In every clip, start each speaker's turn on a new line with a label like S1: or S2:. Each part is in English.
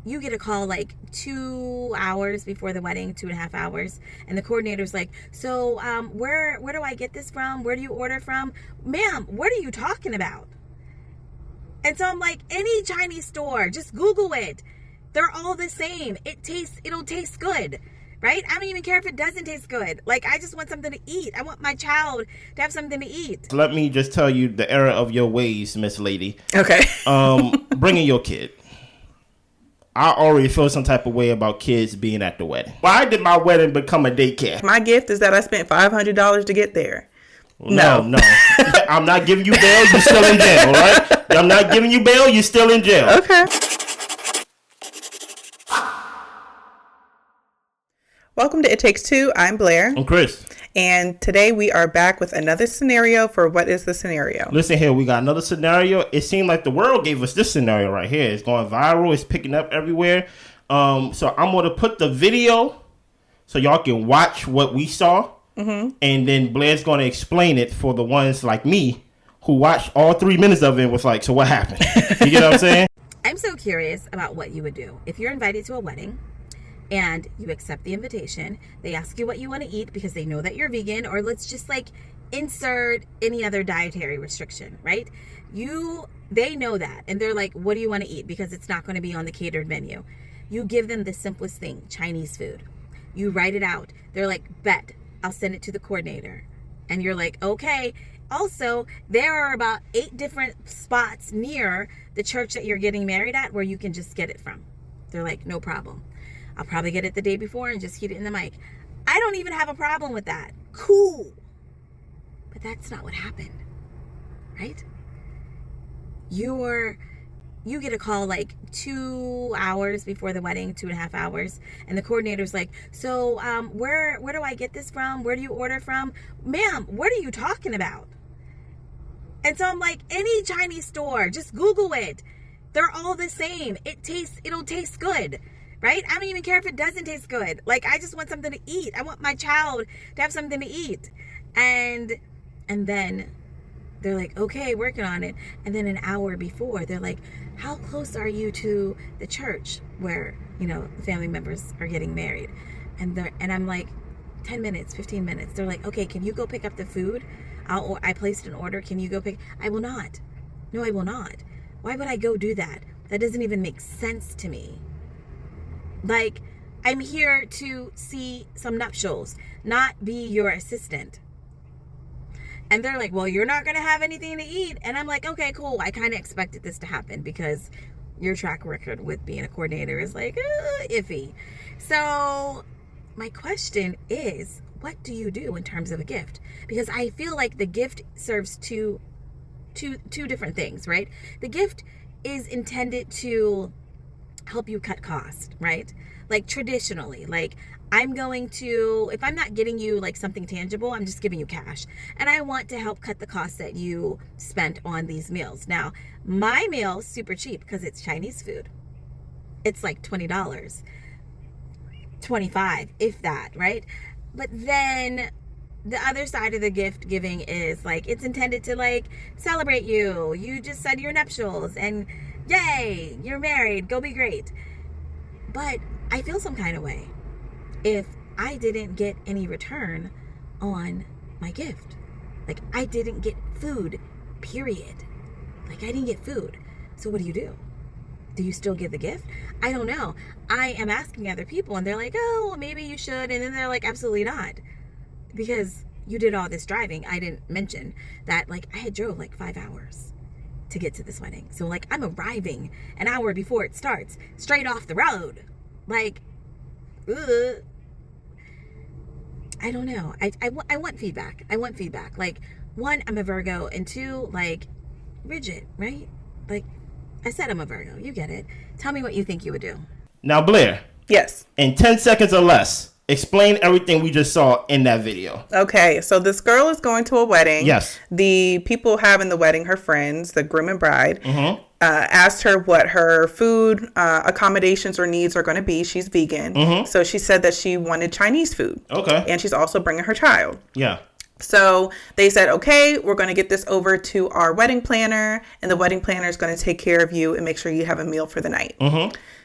S1: you get a call like 2 hours before the wedding, 2.5 hours, and the coordinator's like, so where do I get this from? Where do you order from? Ma'am, what are you talking about? And so I'm like, any Chinese store, just Google it. They're all the same. It'll taste good, right? I don't even care if it doesn't taste good. Like, I just want something to eat. I want my child to have something to eat.
S2: Let me just tell you the error of your ways, Miss Lady.
S3: Okay.
S2: Bringing your kid. I already feel some type of way about kids being at the wedding. Why did my wedding become a daycare?
S3: My gift is that I spent $500 to get there.
S2: No. I'm not giving you bail. You're still in jail, all right? I'm not giving you bail. You're still in jail.
S3: Okay. Welcome to It Takes Two. I'm Blair.
S2: I'm Chris.
S3: And today we are back with another scenario for What is the Scenario?
S2: Listen here, we got another scenario. It seemed like the world gave us this scenario right here. It's going viral. It's picking up everywhere. So I'm going to put the video so y'all can watch what we saw. Mm-hmm. And then Blair's going to explain it for the ones like me who watched all 3 minutes of it and was like, so what happened? You get what I'm saying?
S1: I'm so curious about what you would do. If you're invited to a wedding and you accept the invitation, they ask you what you want to eat because they know that you're vegan, or let's just like insert any other dietary restriction, right? They know that, and they're like, what do you want to eat? Because it's not going to be on the catered menu. You give them the simplest thing, Chinese food. You write it out. They're like, bet, I'll send it to the coordinator. And you're like, okay. Also, there are about 8 different spots near the church that you're getting married at where you can just get it from. They're like, no problem. I'll probably get it the day before and just heat it in the mic. I don't even have a problem with that. Cool. But that's not what happened, right? You get a call like 2 hours before the wedding, 2.5 hours, and the coordinator's like, so where do I get this from? Where do you order from? Ma'am, what are you talking about? And so I'm like, any Chinese store, just Google it. They're all the same. It'll taste good. Right? I don't even care if it doesn't taste good. Like, I just want something to eat. I want my child to have something to eat. And then they're like, okay, working on it. And then an hour before, they're like, how close are you to the church where, the family members are getting married? And I'm like, 10 minutes, 15 minutes. They're like, okay, can you go pick up the food? I placed an order. Can you go pick? I will not. No, I will not. Why would I go do that? That doesn't even make sense to me. Like, I'm here to see some nuptials, not be your assistant. And they're like, well, you're not going to have anything to eat. And I'm like, okay, cool. I kind of expected this to happen because your track record with being a coordinator is like iffy. So my question is, what do you do in terms of a gift? Because I feel like the gift serves two different things, right? The gift is intended to help you cut costs, right? Like traditionally, like if I'm not getting you like something tangible, I'm just giving you cash. And I want to help cut the costs that you spent on these meals. Now, my meal's super cheap because it's Chinese food. It's like $20, $25, if that, right? But then the other side of the gift giving is like, it's intended to like celebrate you. You just said your nuptials and yay, you're married, go be great. But I feel some kind of way if I didn't get any return on my gift. Like, I didn't get food, period. Like, I didn't get food. So what do? Do you still give the gift? I don't know. I am asking other people and they're like, oh, well, maybe you should. And then they're like, absolutely not. Because you did all this driving. I didn't mention that, like, I had drove like 5 hours to get to this wedding. So like, I'm arriving an hour before it starts, straight off the road. Like, I don't know. I want feedback. I want feedback. Like, 1, I'm a Virgo, and 2, like, rigid, right? Like, I said I'm a Virgo. You get it. Tell me what you think you would do.
S2: Now, Blair.
S3: Yes.
S2: In 10 seconds or less, explain everything we just saw in that video.
S3: Okay, so this girl is going to a wedding.
S2: Yes.
S3: The people having the wedding, her friends, the groom and bride, asked her what her food accommodations or needs are going to be. She's vegan. So she said that she wanted Chinese food.
S2: Okay.
S3: And she's also bringing her child.
S2: Yeah.
S3: So they said, okay, we're going to get this over to our wedding planner, and the wedding planner is going to take care of you and make sure you have a meal for the night.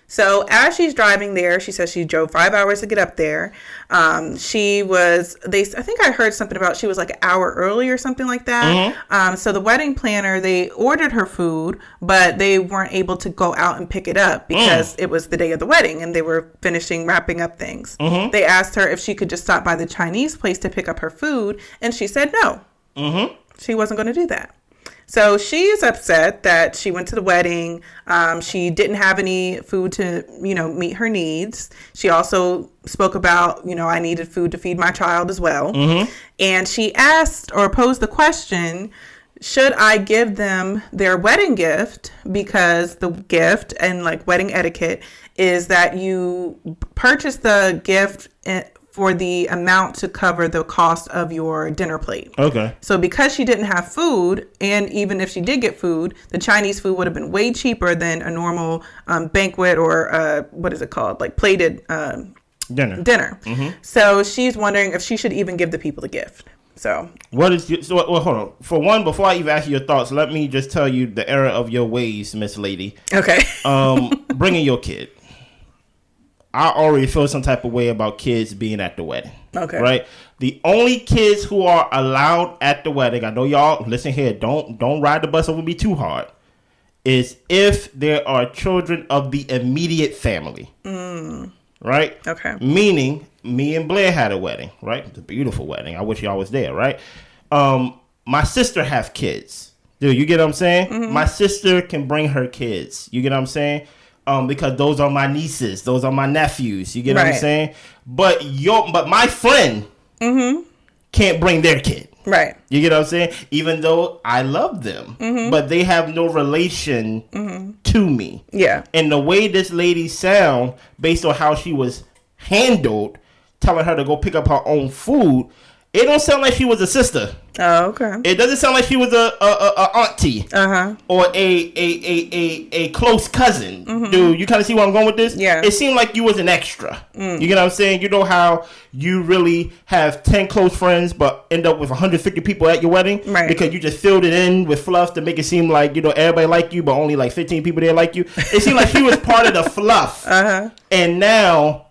S3: So as she's driving there, she says she drove 5 hours to get up there. I think I heard something about she was like an hour early or something like that. So the wedding planner, they ordered her food, but they weren't able to go out and pick it up because it was the day of the wedding and they were wrapping up things. They asked her if she could just stop by the Chinese place to pick up her food, and she said no. She wasn't going to do that. So she's upset that she went to the wedding. She didn't have any food to, meet her needs. She also spoke about, I needed food to feed my child as well. And she asked or posed the question, should I give them their wedding gift? Because the gift and like wedding etiquette is that you purchase the gift for the amount to cover the cost of your dinner plate. Okay. So because she didn't have food, and even if she did get food, the Chinese food would have been way cheaper than a normal banquet or what is it called? Like plated dinner. So she's wondering if she should even give the people the gift. So
S2: well, hold on. For one, before I even ask you your thoughts, let me just tell you the error of your ways, Miss Lady.
S3: Okay.
S2: Bringing your kid. I already feel some type of way about kids being at the wedding. Okay. Right? The only kids who are allowed at the wedding, I know y'all, listen here, don't ride the bus over me too hard, is if there are children of the immediate family. Right? Okay. Meaning, me and Blair had a wedding, right? It's a beautiful wedding. I wish y'all was there, right? My sister have kids. Dude, you get what I'm saying? My sister can bring her kids. You get what I'm saying? Because those are my nieces, those are my nephews. You get what I'm saying? But my friend can't bring their kid. Right. You get what I'm saying? Even though I love them, but they have no relation to me. Yeah. And the way this lady sound, based on how she was handled, telling her to go pick up her own food, it don't sound like she was a sister. Oh, okay. It doesn't sound like she was a auntie or a close cousin. Dude, you kind of see where I'm going with this? Yeah. It seemed like you was an extra. You get what I'm saying? You know how you really have 10 close friends but end up with 150 people at your wedding? Right. Because you just filled it in with fluff to make it seem like, everybody like you, but only like 15 people there like you. It seemed like she was part of the fluff. And now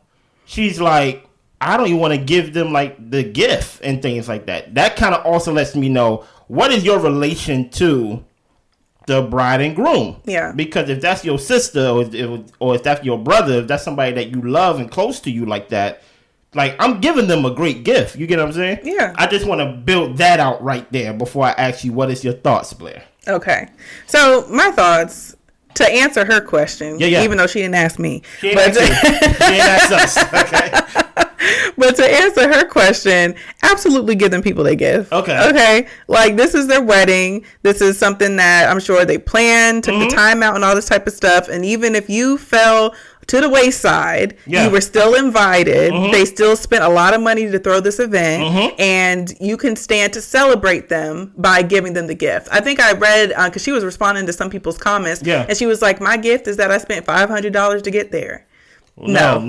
S2: she's like, I don't even want to give them like the gift and things like that. That kind of also lets me know what is your relation to the bride and groom. Yeah. Because if that's your sister or if that's your brother, if that's somebody that you love and close to you like that, like I'm giving them a great gift. You get what I'm saying? Yeah. I just want to build that out right there before I ask you what is your thoughts, Blair.
S3: Okay. So my thoughts, to answer her question, even though she didn't ask me. She didn't ask us. Okay. But to answer her question, absolutely give them people they give. Okay. Okay. Like, this is their wedding. This is something that I'm sure they planned, took the time out and all this type of stuff. And even if you fell to the wayside, you were still invited. They still spent a lot of money to throw this event. And you can stand to celebrate them by giving them the gift. I think I read, because she was responding to some people's comments. Yeah. And she was like, my gift is that I spent $500 to get there. No.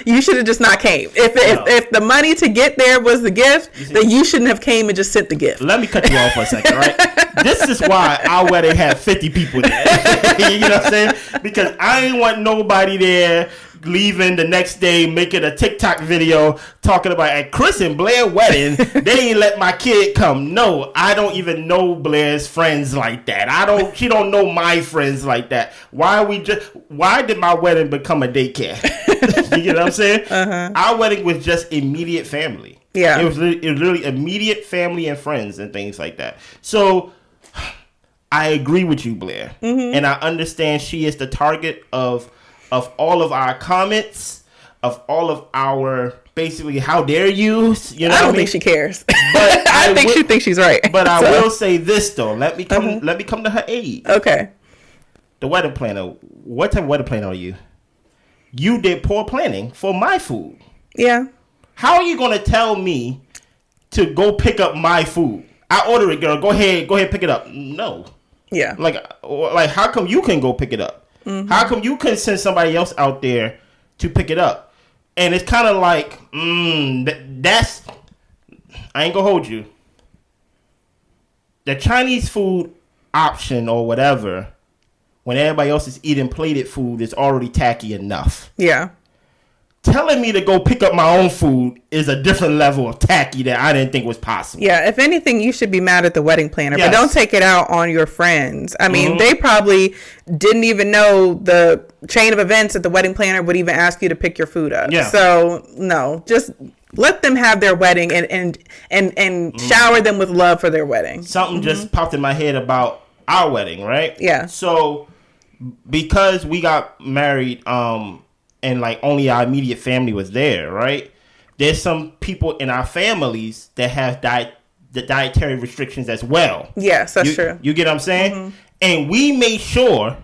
S3: You should have just not came. If the money to get there was the gift, then you shouldn't have came and just sent the gift.
S2: Let me cut you off for a second, right? This is why our wedding had 50 people there. You know what I'm saying? Because I ain't want nobody there leaving the next day making a TikTok video talking about at Chris and Blair wedding, they ain't let my kid come. No, I don't even know Blair's friends like that. She don't know my friends like that. Why did my wedding become a daycare? You get what I'm saying? Our wedding was just immediate family. Yeah. It was literally immediate family and friends and things like that. So I agree with you, Blair. And I understand she is the target of all of our comments, of all of our basically how dare you,
S3: I don't think she cares. But I think she thinks she's right.
S2: But I will say this though. Let me come to her aid. Okay. The wedding planner. What type of wedding planner are you? You did poor planning for my food. Yeah. How are you gonna tell me to go pick up my food? I order it, girl. Go ahead, pick it up. No. Yeah. Like how come you can go pick it up? How come you couldn't send somebody else out there to pick it up? And it's kind of like, that's, I ain't gonna hold you. The Chinese food option or whatever when everybody else is eating plated food is already tacky enough.
S3: Yeah.
S2: Telling me to go pick up my own food is a different level of tacky that I didn't think was possible.
S3: Yeah, if anything, you should be mad at the wedding planner,
S2: Yes.
S3: but don't take it out on your friends. I mean, they probably didn't even know the chain of events that the wedding planner would even ask you to pick your food up.
S2: Yeah.
S3: So, no, just let them have their wedding and shower them with love for their wedding.
S2: Something just popped in my head about our wedding, right?
S3: Yeah.
S2: So, because we got married, and like only our immediate family was there, right? There's some people in our families that have the dietary restrictions as well.
S3: Yes, that's true.
S2: You get what I'm saying? And we made sure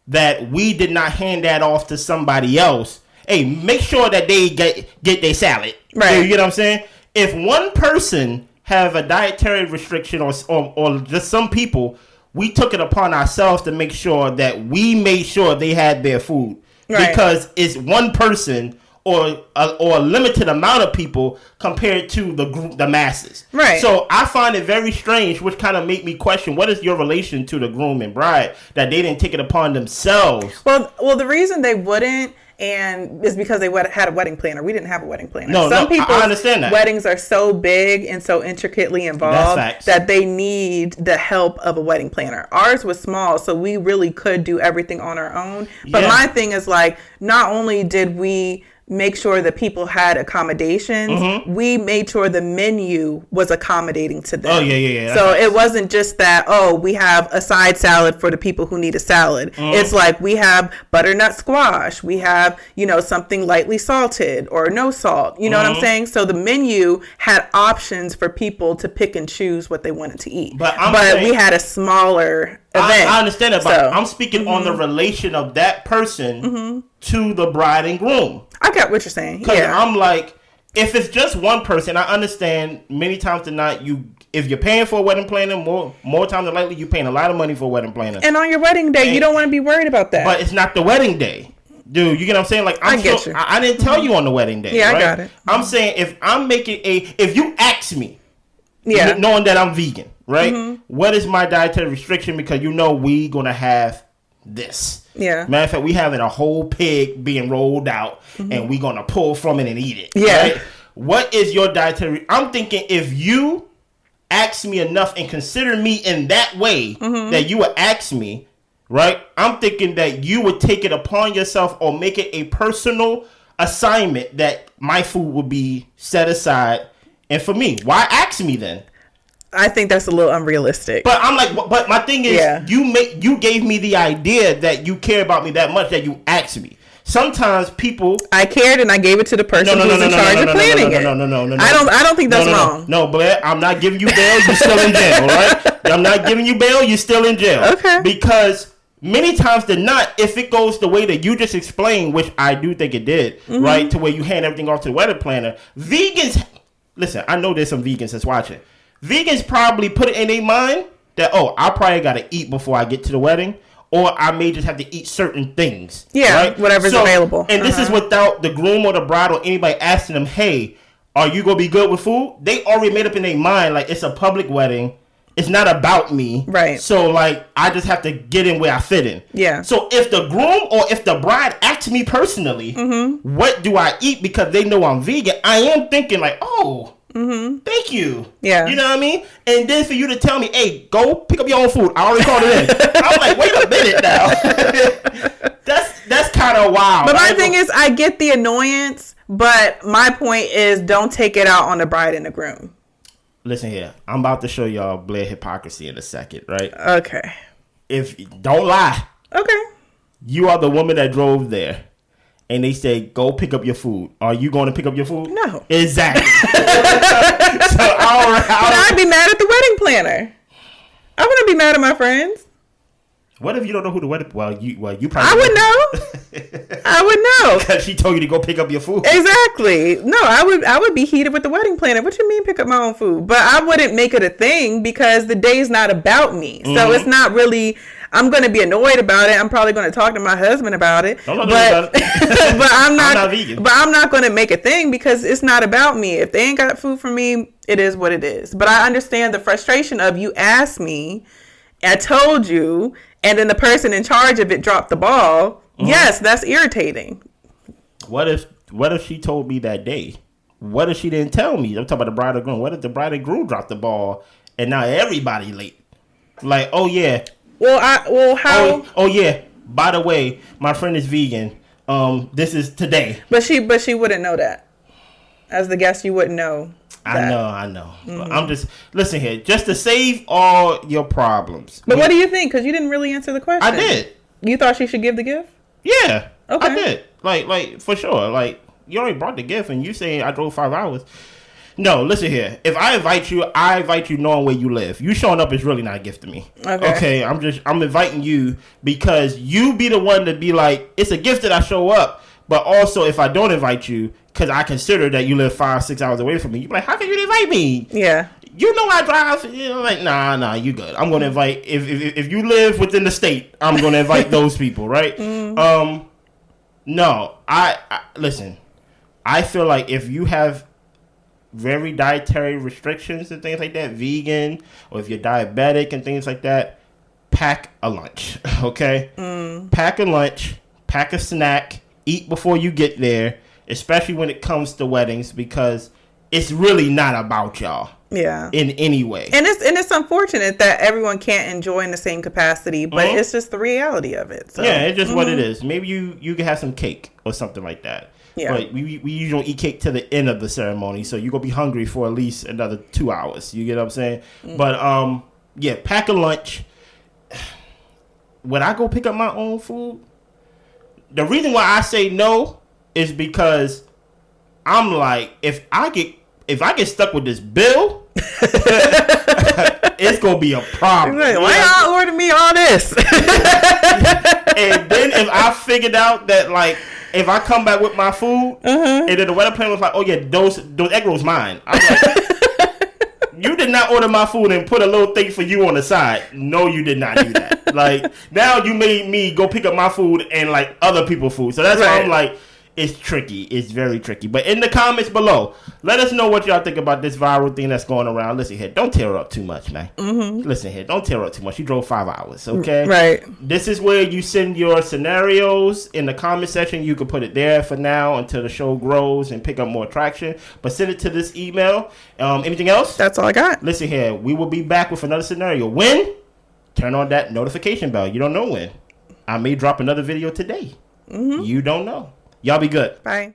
S2: that we did not hand that off to somebody else. Hey, make sure that they get their salad.
S3: Right.
S2: You get what I'm saying? If one person have a dietary restriction or just some people, we took it upon ourselves to make sure that we made sure they had their food.
S3: Right.
S2: Because it's one person or a limited amount of people compared to the masses.
S3: Right.
S2: So I find it very strange, which kind of make me question, what is your relation to the groom and bride that they didn't take it upon themselves?
S3: Well, the reason they wouldn't is because they had a wedding planner. We didn't have a wedding planner.
S2: No, I understand that.
S3: Weddings are so big and so intricately involved that they need the help of a wedding planner. Ours was small, so we really could do everything on our own. But my thing is like, not only did we make sure that people had accommodations, we made sure the menu was accommodating to them.
S2: Oh, yeah.
S3: So it wasn't just that, we have a side salad for the people who need a salad. It's like we have butternut squash. We have, something lightly salted or no salt. You know what I'm saying? So the menu had options for people to pick and choose what they wanted to eat. But we had a smaller event.
S2: I understand that, but I'm speaking on the relation of that person to the bride and groom.
S3: I get what you're saying.
S2: Because
S3: Yeah.
S2: I'm like, if it's just one person, I understand many times than not, if you're paying for a wedding planner, more times than likely, you're paying a lot of money for a wedding planner.
S3: And on your wedding day, you don't want to be worried about that.
S2: But it's not the wedding day. Dude, you get what I'm saying? Like, I didn't tell you on the wedding day.
S3: Yeah,
S2: right?
S3: I got it.
S2: I'm saying if I'm making if you ask me,
S3: yeah,
S2: knowing that I'm vegan, right? What is my dietary restriction? Because we gonna have this.
S3: Yeah.
S2: Matter of fact, we having a whole pig being rolled out, and we gonna pull from it and eat it.
S3: Yeah.
S2: Right? What is your dietary? I'm thinking if you ask me enough and consider me in that way that you would ask me, right? I'm thinking that you would take it upon yourself or make it a personal assignment that my food would be set aside. And for me, why ask me then?
S3: I think that's a little unrealistic.
S2: But I'm like, but my thing is, you gave me the idea that you care about me that much that you asked me. Sometimes people,
S3: I cared and I gave it to the person who's in charge of planning it.
S2: No.
S3: I don't think that's wrong.
S2: No, Blair, I'm not giving you bail. You're still in jail, all right? I'm not giving you bail. You're still in jail.
S3: Okay.
S2: Because many times than not, if it goes the way that you just explained, which I do think it did, right, to where you hand everything off to the wedding planner, vegans, listen, I know there's some vegans that's watching. Vegans probably put it in their mind that, I probably got to eat before I get to the wedding, or I may just have to eat certain things.
S3: Yeah,
S2: right?
S3: whatever's available.
S2: And this is without the groom or the bride or anybody asking them, hey, are you going to be good with food? They already made up in their mind, like, it's a public wedding. It's not about me.
S3: Right.
S2: So, like, I just have to get in where I fit in.
S3: Yeah.
S2: So, if the groom or if the bride asks me personally, what do I eat because they know I'm vegan, I am thinking, like, thank you.
S3: Yeah.
S2: You know what I mean? And then for you to tell me, hey, go pick up your own food. I already called it in. I'm like, wait a minute now. That's kind of wild.
S3: But my thing is, I get the annoyance, but my point is, don't take it out on the bride and the groom.
S2: Listen here. I'm about to show y'all Blair hypocrisy in a second, right?
S3: Okay.
S2: Don't lie.
S3: Okay.
S2: You are the woman that drove there. And they say, go pick up your food. Are you going to pick up your food?
S3: No.
S2: Exactly. So, all right.
S3: But I'd be mad at the wedding planner. I wouldn't be mad at my friends.
S2: What if you don't know who the wedding? Well, you probably.
S3: I would know. I would know.
S2: Because she told you to go pick up your food.
S3: Exactly. No, I would be heated with the wedding planner. What you mean pick up my own food? But I wouldn't make it a thing because the day's not about me. So it's not really. I'm going to be annoyed about it. I'm probably going to talk to my husband about it.
S2: Don't about it.
S3: But I'm not
S2: vegan.
S3: But I'm not going to make a thing because it's not about me. If they ain't got food for me, it is what it is. But I understand the frustration of you asked me, I told you, and then the person in charge of it dropped the ball, yes, that's irritating.
S2: What if she told me that day? What if she didn't tell me? I'm talking about the bride or groom. What if the bride and groom dropped the ball and now everybody late? Like, oh yeah.
S3: How?
S2: Oh yeah. By the way, my friend is vegan. This is today.
S3: But she wouldn't know that. As the guest, you wouldn't know. That.
S2: I know. Mm-hmm. I'm just listen here, just to save all your problems.
S3: But what do you think? Because you didn't really answer the question.
S2: I did.
S3: You thought she should give the gift?
S2: Yeah.
S3: Okay.
S2: I did. Like for sure. Like you already brought the gift, and you saying I drove 5 hours. No, listen here. If I invite you knowing where you live. You showing up is really not a gift to me. Okay. I'm inviting you because you be the one to be like, it's a gift that I show up. But also, if I don't invite you, because I consider that you live 5-6 hours away from me, you be like, how can you invite me?
S3: Yeah.
S2: You know I drive. You know, like, nah, you good. I'm gonna invite if you live within the state, I'm gonna invite those people, right? No, I listen. I feel like if you have very dietary restrictions and things like that, vegan, or if you're diabetic and things like that, pack a lunch, okay? Pack a lunch, pack a snack, eat before you get there, especially when it comes to weddings, because it's really not about y'all.
S3: Yeah.
S2: In any way.
S3: And it's unfortunate that everyone can't enjoy in the same capacity, but it's just the reality of it. So.
S2: Yeah, it's just what it is. Maybe you can have some cake or something like that.
S3: Yeah.
S2: But we usually don't eat cake to the end of the ceremony, so you're going to be hungry for at least another 2 hours. You get what I'm saying? But, yeah, pack a lunch. Would I go pick up my own food? The reason why I say no is because I'm like, if I get stuck with this bill, it's gonna be a problem.
S3: Like, why y'all order me all this?
S2: And then if I figured out that, like, if I come back with my food, and then the wedding planner was like, oh yeah, those egg rolls mine. I'm like, you did not order my food and put a little thing for you on the side. No, you did not do that. Like, now you made me go pick up my food and like other people's food. So that's why I'm like, it's tricky. It's very tricky. But in the comments below, let us know what y'all think about this viral thing that's going around. Listen here, don't tear up too much, man. Listen here, don't tear up too much. You drove 5 hours, okay?
S3: Right.
S2: This is where you send your scenarios in the comment section. You can put it there for now until the show grows and pick up more traction. But send it to this email. Anything else?
S3: That's all I got.
S2: Listen here, we will be back with another scenario. When? Turn on that notification bell. You don't know when. I may drop another video today. You don't know. Y'all be good.
S3: Bye.